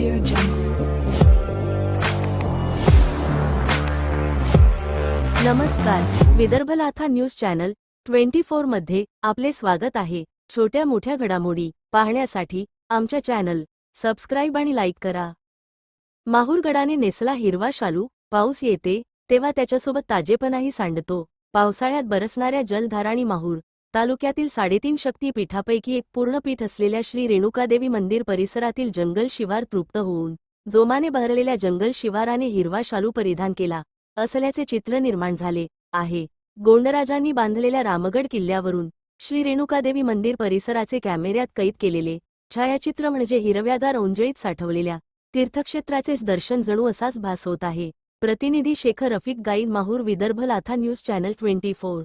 Audio Jungle. नमस्कार, विदर्भ लाथा news channel 24 मध्ये आपले स्वागत आहे। छोट्या मोठ्या घडामोडी पाहण्यासाठी आमच्या चॅनल सबस्क्राइब आणि लाईक करा। माहूरगडाने नेसला हिरवा शालू, पाऊस येते तेव्हा त्याच्यासोबत ताजेपणाही सांडतो। पावसाळ्यात बरसणाऱ्या जलधारांनी माहूर तालुक्यातील 3.5 शक्तिपीठापैकी एक पूर्ण पीठ असलेल्या श्री रेणुकादेवी मंदिर परिसरातील जंगल शिवार तृप्त होऊन जोमाने बहरलेल्या जंगल शिवाराने हिरवा शालू परिधान केला असल्याचे चित्र निर्माण झाले आहे। गोंडराजांनी बांधलेल्या रामगड किल्ल्यावरून श्री रेणुकादेवी मंदिर परिसराचे कॅमेऱ्यात कैद केलेले छायाचित्र म्हणजे हिरव्यागार ओंजळीत साठवलेल्या तीर्थक्षेत्राचेच दर्शन जणू असाच भास होत आहे। प्रतिनिधी शेखर रफिक, गाईड, माहूर, विदर्भ लाथा न्यूज चॅनल 24।